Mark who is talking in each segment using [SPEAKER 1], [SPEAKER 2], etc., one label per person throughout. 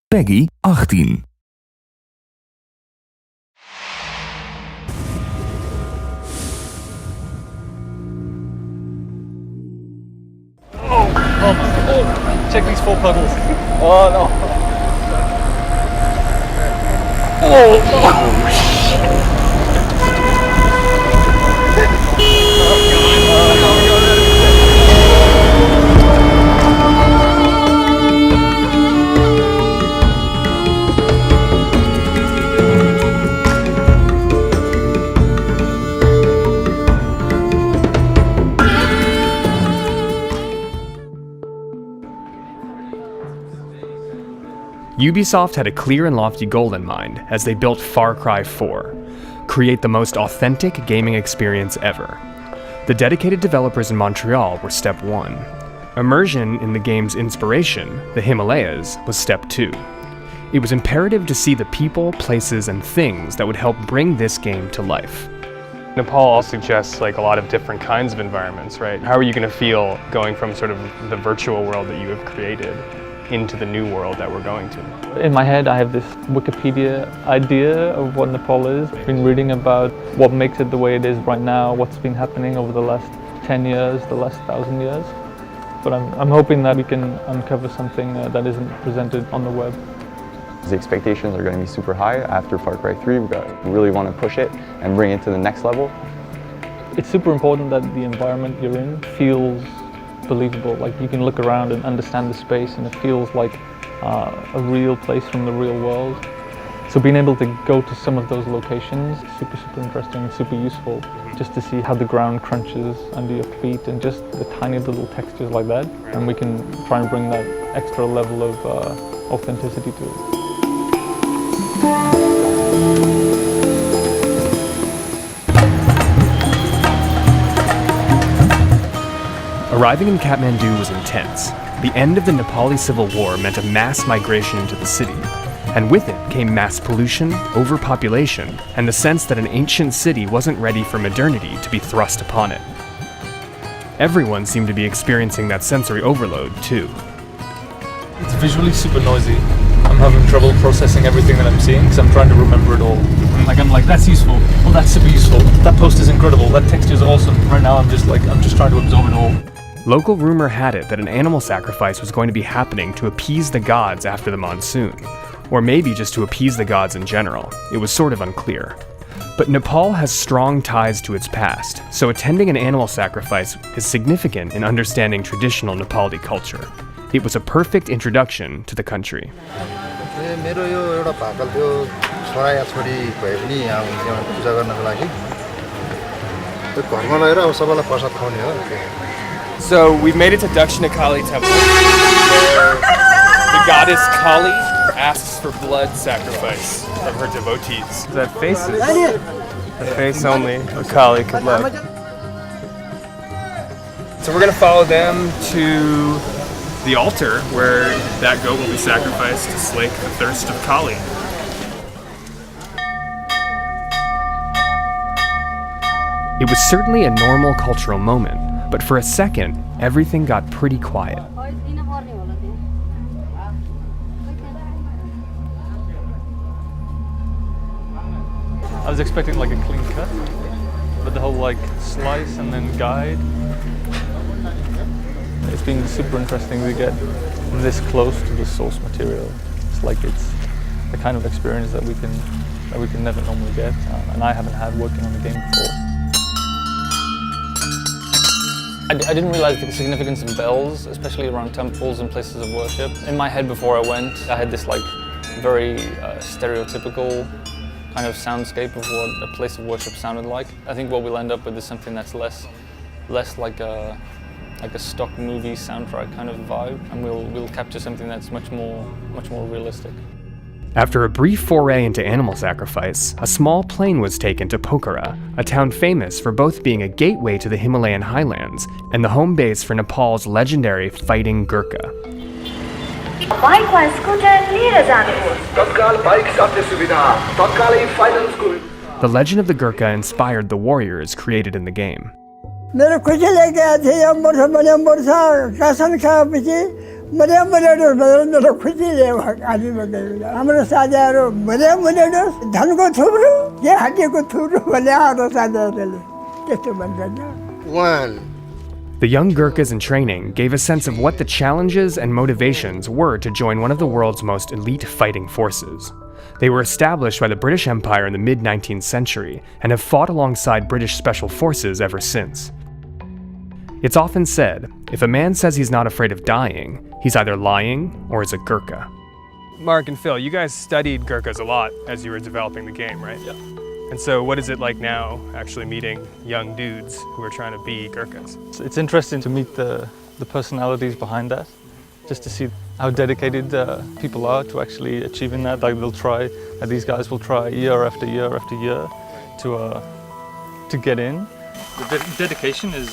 [SPEAKER 1] Peggy 18.
[SPEAKER 2] Oh, check these 4 puddles. Oh no. Oh shit.
[SPEAKER 3] Ubisoft had a clear and lofty goal in mind as they built Far Cry 4, create the most authentic gaming experience ever. The dedicated developers in Montreal were step 1. Immersion in the game's inspiration, the Himalayas, was step 2. It was imperative to see the people, places, and things that would help bring this game to life. Nepal also suggests like a lot of different kinds of environments, right? How are you going to feel going from sort of the virtual world that you have created into the new world that we're going to?
[SPEAKER 2] In my head I have this Wikipedia idea of what Nepal is. I've been reading about what makes it the way it is right now, what's been happening over the last 10 years, the last 1,000 years. But I'm hoping that we can uncover something that isn't presented on the web.
[SPEAKER 4] The expectations are going to be super high after Far Cry 3. We really want to push it and bring it to the next level.
[SPEAKER 2] It's super important that the environment you're in feels believable. Like you can look around and understand the space and it feels like a real place from the real world. So being able to go to some of those locations is super interesting and super useful, just to see how the ground crunches under your feet and just the tiny little textures like that. And we can try and bring that extra level of authenticity to it.
[SPEAKER 3] Arriving in Kathmandu was intense. The end of the Nepali Civil War meant a mass migration into the city, and with it came mass pollution, overpopulation, and the sense that an ancient city wasn't ready for modernity to be thrust upon it. Everyone seemed to be experiencing that sensory overload, too.
[SPEAKER 5] It's visually super noisy. I'm having trouble processing everything that I'm seeing because I'm trying to remember it all. I'm like, that's useful. Oh, that's super useful. That post is incredible. That texture is awesome. Right now, I'm just trying to absorb it all.
[SPEAKER 3] Local rumor had it that an animal sacrifice was going to be happening to appease the gods after the monsoon, or maybe just to appease the gods in general. It was sort of unclear. But Nepal has strong ties to its past, so attending an animal sacrifice is significant in understanding traditional Nepali culture. It was a perfect introduction to the country.
[SPEAKER 6] So we've made it to Dankzai Kali Temple, where the goddess Kali asks for blood sacrifice from her devotees. That face is the face only a Kali could love. So we're gonna follow them to the altar where that goat will be sacrificed to slake the thirst of Kali.
[SPEAKER 3] It was certainly a normal cultural moment, but for a second, everything got pretty quiet.
[SPEAKER 2] I was expecting like a clean cut, but the whole like slice and then guide. It's been super interesting to get this close to the source material. It's like it's the kind of experience that we can never normally get, and I haven't had working on the game before. I didn't realize the significance of bells, especially around temples and places of worship. In my head before I went, I had this like very stereotypical kind of soundscape of what a place of worship sounded like. I think what we'll end up with is something that's less like a stock movie soundtrack kind of vibe, and we'll capture something that's much more realistic.
[SPEAKER 3] After a brief foray into animal sacrifice, a small plane was taken to Pokhara, a town famous for both being a gateway to the Himalayan highlands and the home base for Nepal's legendary fighting Ghurka. The legend of the Ghurka inspired the warriors created in the game.
[SPEAKER 7] मेरो खुसी लाग्यो थियो यो वर्ष भने वर्ष रासन खाएपछि
[SPEAKER 1] हाम्रो साझाहरू धनको थुप्रो के हड्डीको थुप्रो भने हाम्रो साझाहरूले त्यस्तो भन्छ।
[SPEAKER 3] The young Ghurkas in training gave a sense of what the challenges and motivations were to join one of the world's most elite fighting forces. They were established by the British Empire in the mid-19th century and have fought alongside British special forces ever since. It's often said, if a man says he's not afraid of dying, he's either lying or is a Ghurka. Mark and Phil, you guys studied Ghurkas a lot as you were developing the game, right?
[SPEAKER 2] Yeah.
[SPEAKER 3] And so what is it like now, actually meeting young dudes who are trying to be Ghurkas?
[SPEAKER 2] It's interesting to meet the personalities behind that, just to see how dedicated people are to actually achieving that. Like these guys will try year after year after year to get in. The dedication is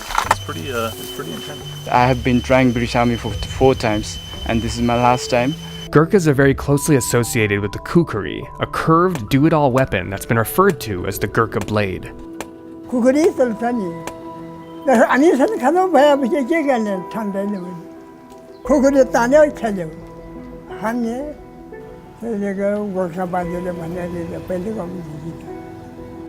[SPEAKER 2] pretty intense.
[SPEAKER 7] I have been trying British Army for 4 times, and this is my last time.
[SPEAKER 3] Ghurkas are very closely associated with the kukri, a curved do-it-all weapon that's been referred to as the Ghurka blade.
[SPEAKER 1] खुकुरी चल्छ नि हामीसँग खतम भएपछि के गर्ने ठान्दैन भने खुकुरी तान्यो खेल्यो हान्ने त्यसले गोर्खा बाजेले भनेर पहिले गर्नु।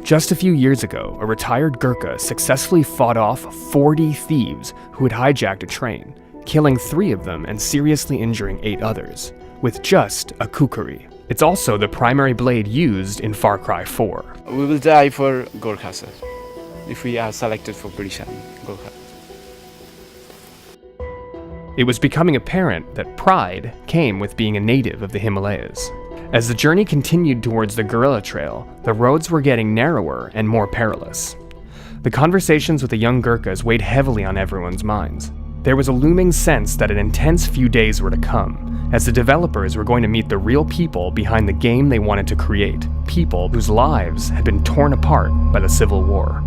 [SPEAKER 3] Just a few years ago, a retired Ghurka successfully fought off 40 thieves who had hijacked a train, killing 3 of them and seriously injuring 8 others, with just a kukri. It's also the primary blade used in Far Cry 4.
[SPEAKER 7] We will die for Ghurkas if we are selected for British Army. Ghurka.
[SPEAKER 3] It was becoming apparent that pride came with being a native of the Himalayas. As the journey continued towards the guerrilla trail, the roads were getting narrower and more perilous. The conversations with the young Ghurkas weighed heavily on everyone's minds. There was a looming sense that an intense few days were to come, as the developers were going to meet the real people behind the game they wanted to create, people whose lives had been torn apart by the Civil War.